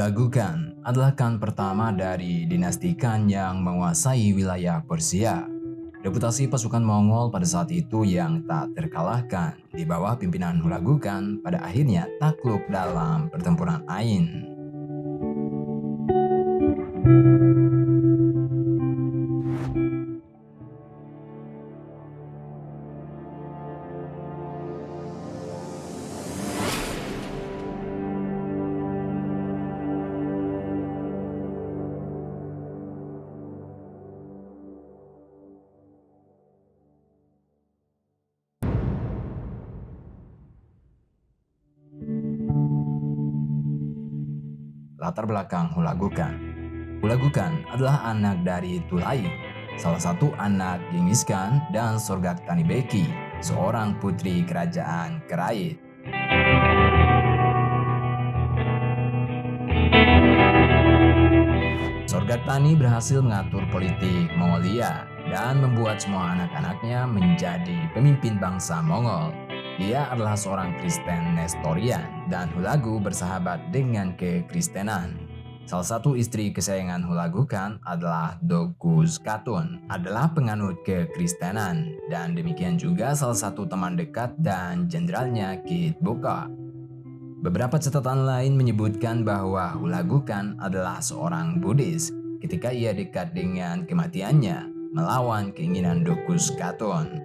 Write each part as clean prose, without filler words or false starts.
Hulagu Khan adalah Khan pertama dari dinasti Khan yang menguasai wilayah Persia. Reputasi pasukan Mongol pada saat itu yang tak terkalahkan di bawah pimpinan Hulagu Khan pada akhirnya takluk dalam pertempuran Ain. Latar belakang Hulagu Khan. Hulagu Khan adalah anak dari Tulai, salah satu anak Genghis Khan dan Sorghaghtani Beki, seorang putri kerajaan Kerait. Sorghaghtani berhasil mengatur politik Mongolia dan membuat semua anak-anaknya menjadi pemimpin bangsa Mongol. Dia adalah seorang Kristen Nestorian dan Hulagu bersahabat dengan kekristenan. Salah satu istri kesayangan Hulagu Khan adalah Dogus Khatun, adalah penganut kekristenan, dan demikian juga salah satu teman dekat dan jenderalnya Kit Bokha. Beberapa catatan lain menyebutkan bahwa Hulagu Khan adalah seorang Buddhis ketika ia dekat dengan kematiannya melawan keinginan Dogus Khatun.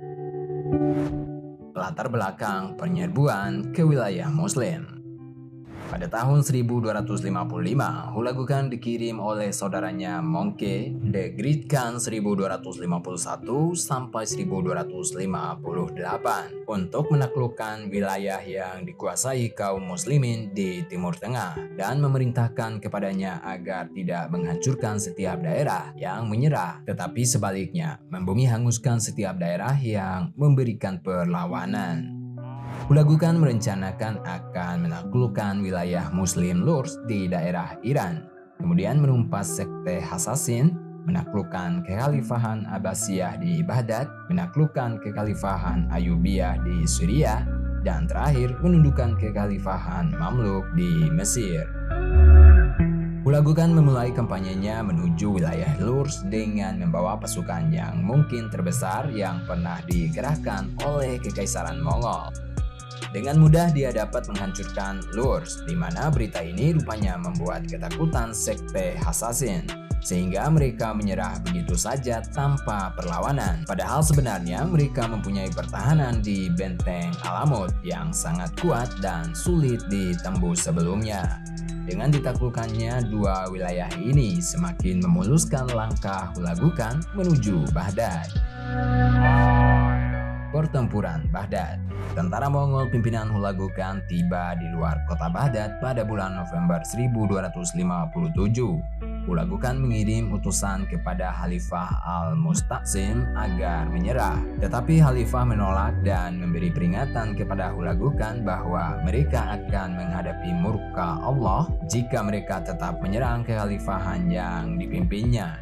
Latar belakang penyerbuan ke wilayah Muslim. Pada tahun 1255, Hulagu Khan dikirim oleh saudaranya Mongke the Great Khan 1251 sampai 1258 untuk menaklukkan wilayah yang dikuasai kaum muslimin di Timur Tengah dan memerintahkan kepadanya agar tidak menghancurkan setiap daerah yang menyerah, tetapi sebaliknya membumi hanguskan setiap daerah yang memberikan perlawanan. Hulagu Khan merencanakan akan menaklukkan wilayah Muslim Lurs di daerah Iran, kemudian menumpas sekte Hasasin, menaklukkan kekhalifahan Abbasiyah di Baghdad, menaklukkan kekhalifahan Ayyubiyah di Syria, dan terakhir menundukkan kekhalifahan Mamluk di Mesir. Hulagu Khan memulai kampanyenya menuju wilayah Lurs dengan membawa pasukan yang mungkin terbesar yang pernah dikerahkan oleh Kekaisaran Mongol. Dengan mudah dia dapat menghancurkan Lurs, di mana berita ini rupanya membuat ketakutan sekte Hasasin, sehingga mereka menyerah begitu saja tanpa perlawanan. Padahal sebenarnya mereka mempunyai pertahanan di benteng Alamut yang sangat kuat dan sulit ditembus sebelumnya. Dengan ditaklukannya dua wilayah ini semakin memuluskan langkah Hulagu Khan menuju Baghdad. Pertempuran Baghdad. Tentara Mongol pimpinan Hulagu Khan tiba di luar kota Baghdad pada bulan November 1257. Hulagu Khan mengirim utusan kepada Khalifah Al-Mustaqsim agar menyerah. Tetapi Khalifah menolak dan memberi peringatan kepada Hulagu Khan bahwa mereka akan menghadapi murka Allah jika mereka tetap menyerang kekhalifahan yang dipimpinnya.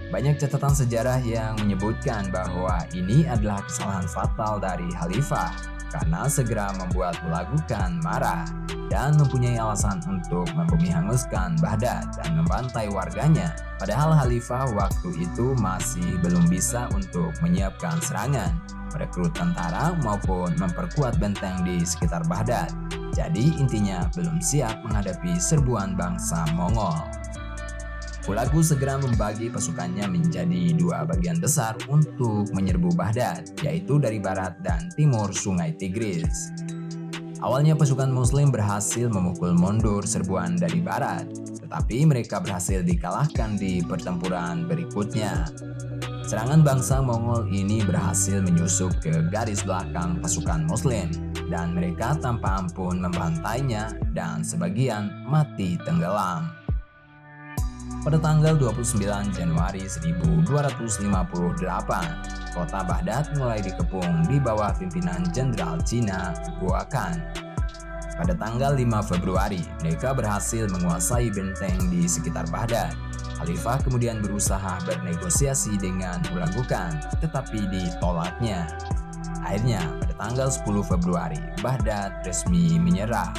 Banyak catatan sejarah yang menyebutkan bahwa ini adalah kesalahan fatal dari Khalifah karena segera membuat Hulagu Khan marah dan mempunyai alasan untuk membumi hanguskan Baghdad dan membantai warganya. Padahal Khalifah waktu itu masih belum bisa untuk menyiapkan serangan, merekrut tentara maupun memperkuat benteng di sekitar Baghdad. Jadi intinya belum siap menghadapi serbuan bangsa Mongol. Hulagu segera membagi pasukannya menjadi dua bagian besar untuk menyerbu Baghdad, yaitu dari barat dan timur Sungai Tigris. Awalnya pasukan Muslim berhasil memukul mundur serbuan dari barat, tetapi mereka berhasil dikalahkan di pertempuran berikutnya. Serangan bangsa Mongol ini berhasil menyusup ke garis belakang pasukan Muslim, dan mereka tanpa ampun membantainya dan sebagian mati tenggelam. Pada tanggal 29 Januari 1258, kota Baghdad mulai dikepung di bawah pimpinan Jenderal Cina Hua Khan. Pada tanggal 5 Februari, mereka berhasil menguasai benteng di sekitar Baghdad. Khalifah kemudian berusaha bernegosiasi dengan Hulagu Khan, tetapi ditolaknya. Akhirnya, pada tanggal 10 Februari, Baghdad resmi menyerah.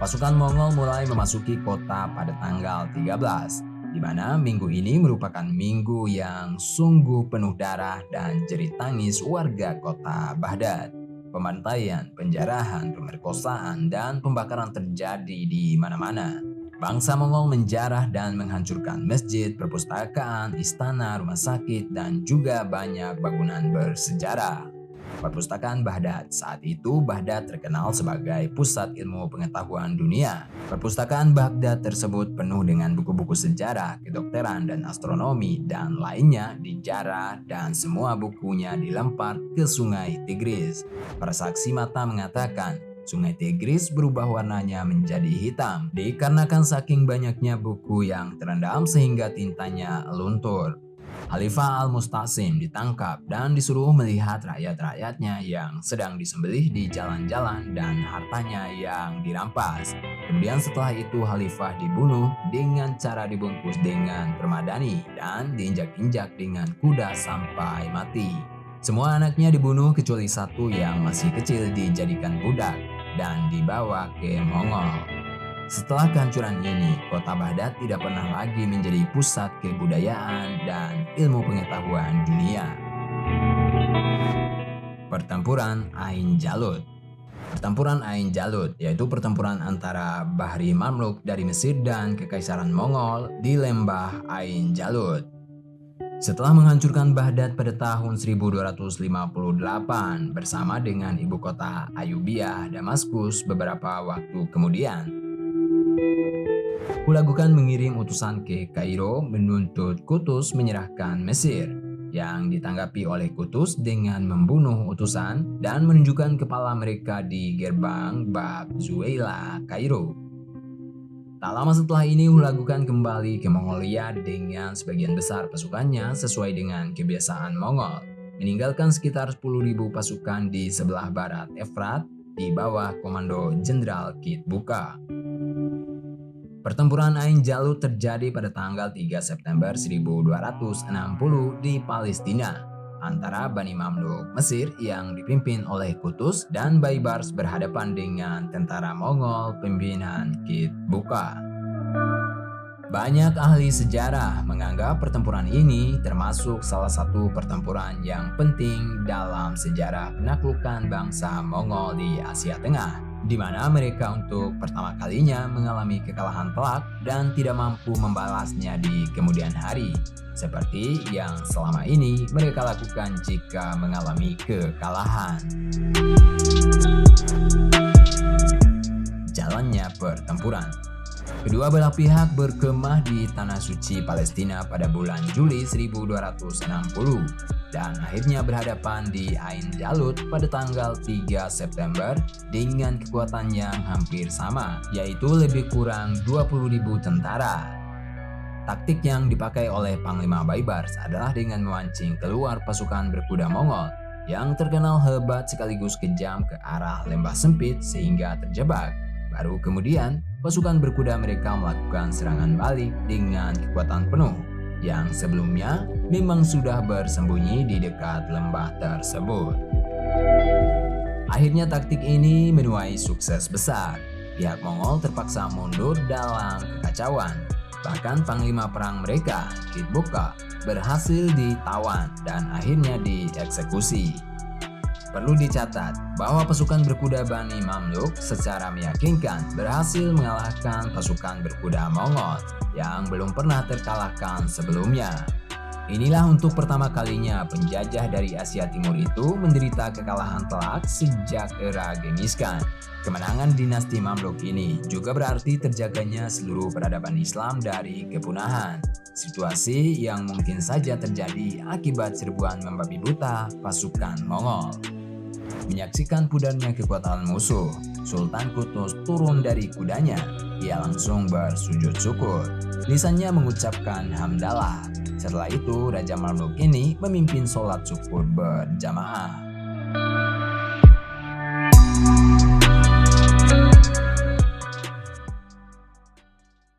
Pasukan Mongol mulai memasuki kota pada tanggal 13, di mana minggu ini merupakan minggu yang sungguh penuh darah dan jerit tangis warga kota Baghdad. Pembantaian, penjarahan, pemerkosaan, dan pembakaran terjadi di mana-mana. Bangsa Mongol menjarah dan menghancurkan masjid, perpustakaan, istana, rumah sakit, dan juga banyak bangunan bersejarah. Perpustakaan Baghdad. Saat itu Baghdad terkenal sebagai pusat ilmu pengetahuan dunia. Perpustakaan Baghdad tersebut penuh dengan buku-buku sejarah, kedokteran, dan astronomi, dan lainnya dijarah dan semua bukunya dilempar ke Sungai Tigris. Para saksi mata mengatakan Sungai Tigris berubah warnanya menjadi hitam dikarenakan saking banyaknya buku yang terendam sehingga tintanya luntur. Khalifah Al-Musta'sim ditangkap dan disuruh melihat rakyat-rakyatnya yang sedang disembelih di jalan-jalan dan hartanya yang dirampas. Kemudian setelah itu Khalifah dibunuh dengan cara dibungkus dengan permadani dan diinjak-injak dengan kuda sampai mati. Semua anaknya dibunuh kecuali satu yang masih kecil dijadikan budak dan dibawa ke Mongol. Setelah kehancuran ini, kota Baghdad tidak pernah lagi menjadi pusat kebudayaan dan ilmu pengetahuan dunia. Pertempuran Ain Jalut. Pertempuran Ain Jalut yaitu pertempuran antara Bahri Mamluk dari Mesir dan Kekaisaran Mongol di lembah Ain Jalut. Setelah menghancurkan Baghdad pada tahun 1258 bersama dengan ibu kota Ayyubiyah Damaskus beberapa waktu kemudian, Hulagu Khan mengirim utusan ke Kairo menuntut Qutuz menyerahkan Mesir, yang ditanggapi oleh Qutuz dengan membunuh utusan dan menunjukkan kepala mereka di gerbang Bab Zuwaylah, Kairo. Tak lama setelah ini Hulagu Khan kembali ke Mongolia dengan sebagian besar pasukannya sesuai dengan kebiasaan Mongol, meninggalkan sekitar 10.000 pasukan di sebelah barat Efrat di bawah komando Jenderal Kit Buka. Pertempuran Ain Jalut terjadi pada tanggal 3 September 1260 di Palestina antara Bani Mamluk Mesir yang dipimpin oleh Qutuz dan Baibars berhadapan dengan tentara Mongol pimpinan Kit Buka. Banyak ahli sejarah menganggap pertempuran ini termasuk salah satu pertempuran yang penting dalam sejarah penaklukan bangsa Mongol di Asia Tengah, di mana mereka untuk pertama kalinya mengalami kekalahan telak dan tidak mampu membalasnya di kemudian hari, seperti yang selama ini mereka lakukan jika mengalami kekalahan. Jalannya pertempuran. Kedua belah pihak berkemah di Tanah Suci Palestina pada bulan Juli 1260 dan akhirnya berhadapan di Ain Jalut pada tanggal 3 September dengan kekuatan yang hampir sama, yaitu lebih kurang 20.000 tentara. Taktik yang dipakai oleh Panglima Baibars adalah dengan memancing keluar pasukan berkuda Mongol yang terkenal hebat sekaligus kejam ke arah lembah sempit sehingga terjebak. Baru kemudian, pasukan berkuda mereka melakukan serangan balik dengan kekuatan penuh, yang sebelumnya memang sudah bersembunyi di dekat lembah tersebut. Akhirnya taktik ini menuai sukses besar. Pihak Mongol terpaksa mundur dalam kekacauan. Bahkan panglima perang mereka, Kit Buka, berhasil ditawan dan akhirnya dieksekusi. Perlu dicatat bahwa pasukan berkuda Bani Mamluk secara meyakinkan berhasil mengalahkan pasukan berkuda Mongol yang belum pernah terkalahkan sebelumnya. Inilah untuk pertama kalinya penjajah dari Asia Timur itu menderita kekalahan telak sejak era Genghis Khan. Kemenangan dinasti Mamluk ini juga berarti terjaganya seluruh peradaban Islam dari kepunahan. Situasi yang mungkin saja terjadi akibat serbuan membabi buta pasukan Mongol. Menyaksikan pudarnya kekuatan musuh, Sultan Qutuz turun dari kudanya. Ia langsung bersujud syukur. Lisannya mengucapkan hamdalah. Setelah itu, Raja Mamluk ini memimpin sholat syukur berjamaah.